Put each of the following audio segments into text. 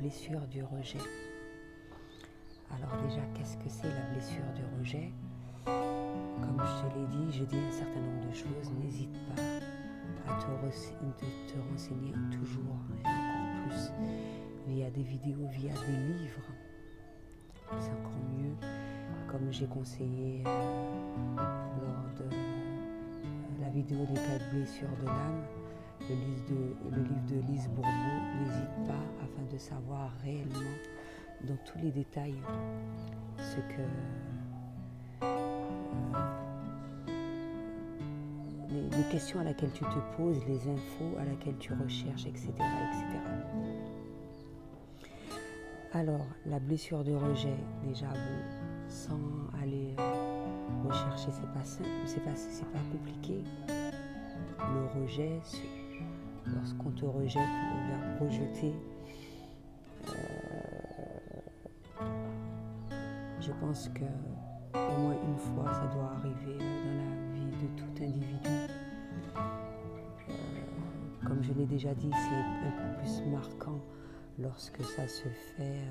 blessure du rejet. Alors déjà, qu'est-ce que c'est la blessure du rejet? Comme je te l'ai dit, je dis un certain nombre de choses. N'hésite pas à te renseigner toujours et encore plus via des vidéos, via des livres. C'est encore mieux, comme j'ai conseillé lors de la vidéo des 4 blessures de l'âme, le livre de Lise Bourbeau. N'hésite pas afin de savoir réellement dans tous les détails ce que les questions à laquelle tu te poses, les infos à laquelle tu recherches, etc., etc. Alors, la blessure de rejet, déjà, bon, sans aller rechercher, c'est pas simple, c'est pas compliqué. Le rejet, lorsqu'on te rejette, le verbe rejeter, je pense que au moins une fois, ça doit arriver dans la vie de tout individu. Comme je l'ai déjà dit, c'est un peu plus marquant lorsque ça se fait,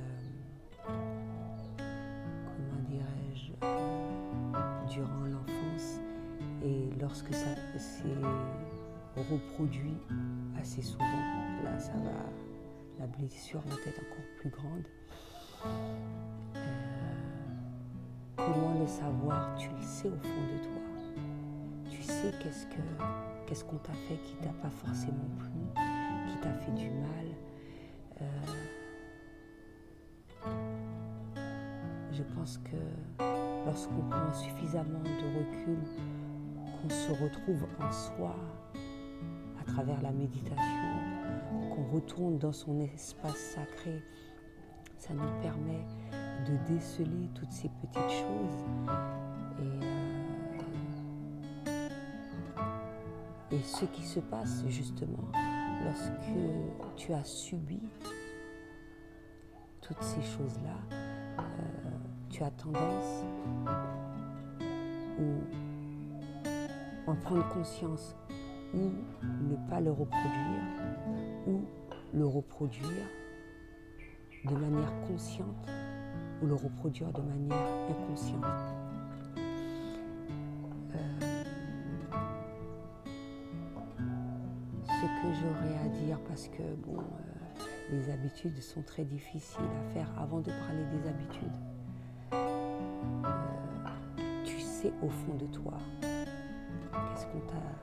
comment dirais-je, durant l'enfance et lorsque ça s'est reproduit assez souvent. Là, la blessure va être encore plus grande. Comment le savoir? Tu le sais au fond de toi. Tu sais qu'est-ce qu'on t'a fait qui t'a pas forcément plu, qui t'a fait du mal. Je pense que lorsqu'on prend suffisamment de recul, qu'on se retrouve en soi à travers la méditation, qu'on retourne dans son espace sacré, ça nous permet de déceler toutes ces petites choses et ce qui se passe justement lorsque tu as subi toutes ces choses-là, tu as tendance ou en prendre conscience ou ne pas le reproduire ou le reproduire de manière consciente ou le reproduire de manière inconsciente. Ce que j'aurais à dire, parce que bon, les habitudes sont très difficiles à faire. Avant de parler des habitudes, tu sais au fond de toi qu'est-ce qu'on t'a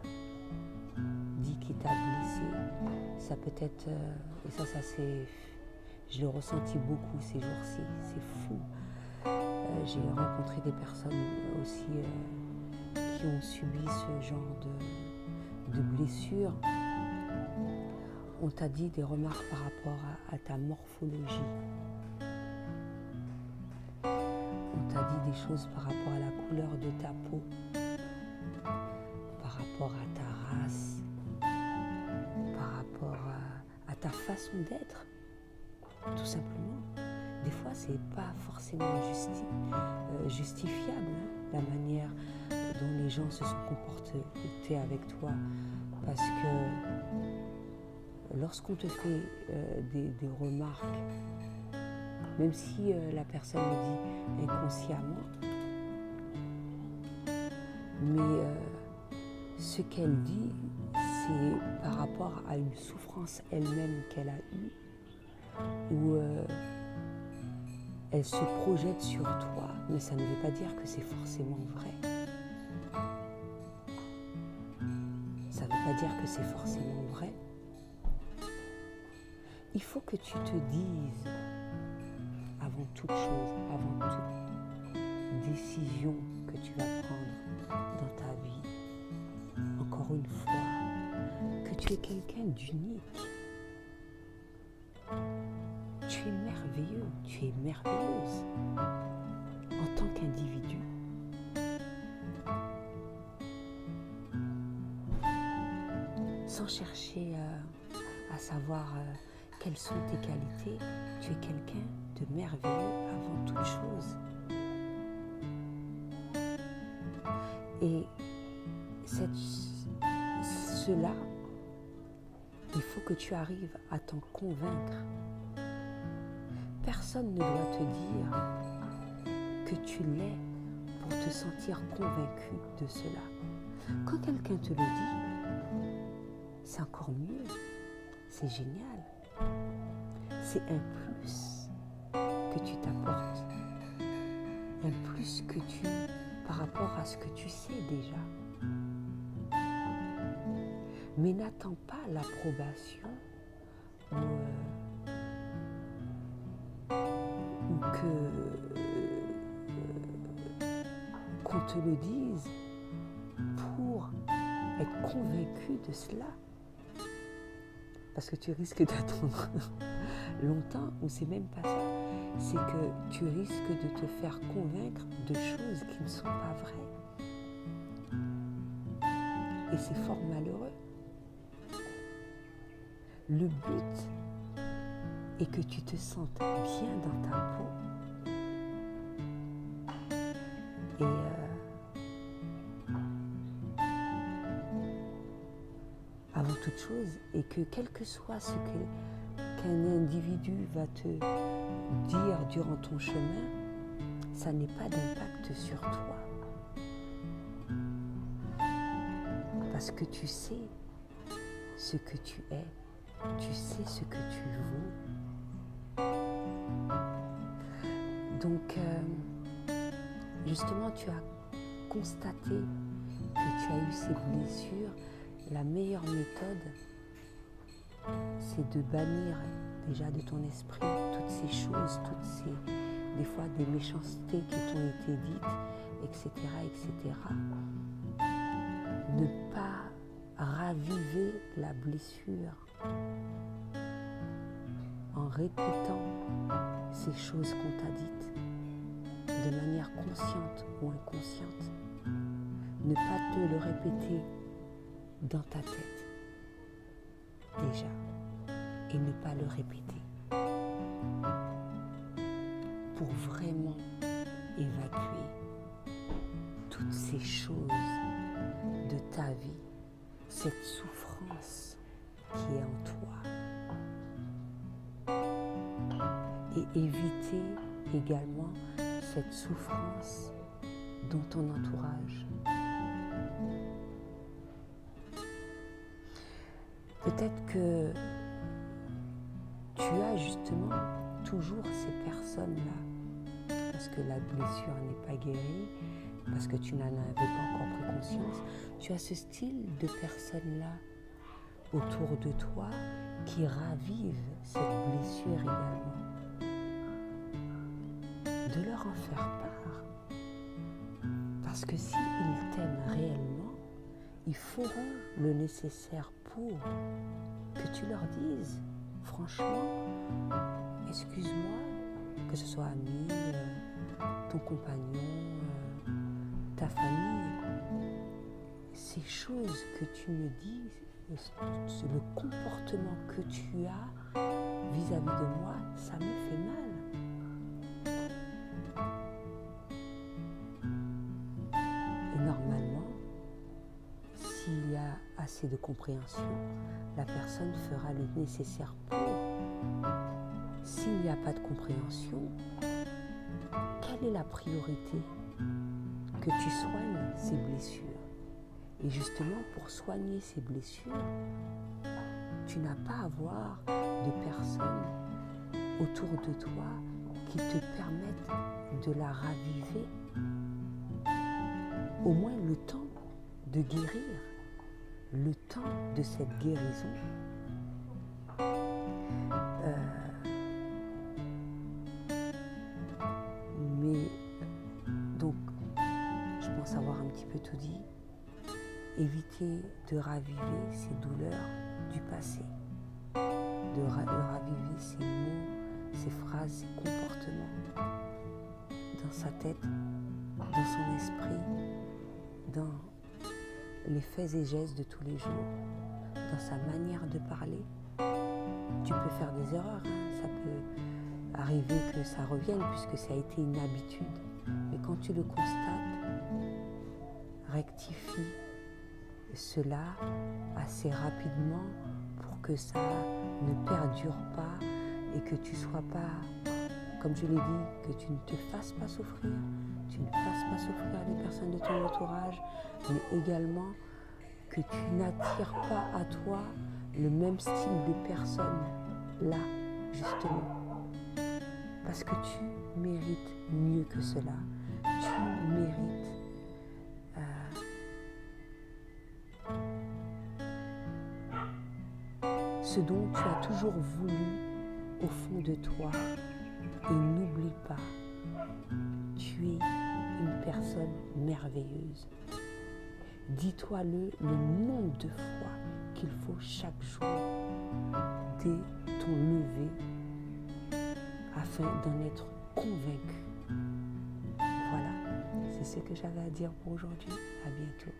dit qui t'a blessé. Ça peut être, et ça c'est, je l'ai ressenti beaucoup ces jours-ci, c'est fou. J'ai rencontré des personnes aussi qui ont subi ce genre de blessures. On t'a dit des remarques par rapport à ta morphologie. On t'a dit des choses par rapport à la couleur de ta peau, par rapport à ta race, par rapport à ta façon d'être, tout simplement. Des fois, c'est pas forcément justifiable, hein, la manière dont les gens se sont comportés avec toi, parce que lorsqu'on te fait des remarques, même si la personne le dit inconsciemment, mais ce qu'elle dit, c'est par rapport à une souffrance elle-même qu'elle a eue, où elle se projette sur toi, mais ça ne veut pas dire que c'est forcément vrai. Ça ne veut pas dire que c'est forcément vrai. Il faut que tu te dises, avant toute chose, avant toute décision que tu vas prendre dans ta vie, encore une fois, que tu es quelqu'un d'unique. Tu es merveilleux, tu es merveilleuse en tant qu'individu. Sans chercher à savoir quelles sont tes qualités, tu es quelqu'un de merveilleux avant toute chose. Et il faut que tu arrives à t'en convaincre. personne ne doit te dire que tu l'es pour te sentir convaincu de cela. Quand quelqu'un te le dit, c'est encore mieux, c'est génial. C'est un plus que tu t'apportes, un plus que tu, par rapport à ce que tu sais déjà. Mais n'attends pas l'approbation ou qu'on te le dise pour être convaincu de cela. Parce que tu risques d'attendre longtemps, ou c'est même pas ça. C'est que tu risques de te faire convaincre de choses qui ne sont pas vraies. Et c'est fort malheureux. Le but est que tu te sentes bien dans ta peau. Et avant toute chose, et que quel que soit ce qu'un individu va te dire durant ton chemin, ça n'ait pas d'impact sur toi. Parce que tu sais ce que tu es, tu sais ce que tu vaux. Donc, justement, tu as constaté que tu as eu ces blessures. La meilleure méthode, c'est de bannir déjà de ton esprit toutes ces choses, des fois des méchancetés qui t'ont été dites, etc., etc. Ne pas raviver la blessure en répétant ces choses qu'on t'a dites de manière consciente ou inconsciente. Ne pas te le répéter dans ta tête déjà et ne pas le répéter pour vraiment évacuer toutes ces choses de ta vie, cette souffrance qui est en toi, et éviter également cette souffrance dans ton entourage. Peut-être que tu as justement toujours ces personnes-là, parce que la blessure n'est pas guérie, parce que tu n'en avais pas encore pris conscience. Tu as ce style de personnes-là autour de toi qui ravivent cette blessure également. De leur en faire part. Parce que s'ils t'aiment réellement, ils feront le nécessaire pour que tu leur dises, franchement, excuse-moi, que ce soit ami, ton compagnon, ta famille, ces choses que tu me dis, le comportement que tu as vis-à-vis de moi, ça me fait mal. Et normalement, s'il y a assez de compréhension, la personne fera le nécessaire pour. S'il n'y a pas de compréhension, quelle est la priorité? Que tu soignes ces blessures. Et justement, pour soigner ces blessures, tu n'as pas à avoir de personnes autour de toi qui te permettent de la raviver. Au moins le temps de guérir, le temps de cette guérison. Mais donc, je pense avoir un petit peu tout dit. Éviter de raviver ces douleurs du passé, de raviver ces mots, ces phrases, ces comportements dans sa tête, dans son esprit, dans les faits et gestes de tous les jours, dans sa manière de parler. Tu peux faire des erreurs, hein. Ça peut arriver que ça revienne puisque ça a été une habitude. Mais quand tu le constates, rectifie cela assez rapidement pour que ça ne perdure pas et que tu ne sois pas comme je l'ai dit, que tu ne te fasses pas souffrir, tu ne fasses pas souffrir les personnes de ton entourage, mais également que tu n'attires pas à toi le même style de personne, là, justement. Parce que tu mérites mieux que cela. Tu mérites ce dont tu as toujours voulu au fond de toi. Et n'oublie pas, tu es une personne merveilleuse. Dis-toi-le nombre de fois qu'il faut chaque jour dès ton lever afin d'en être convaincu. Voilà, c'est ce que j'avais à dire pour aujourd'hui. À bientôt.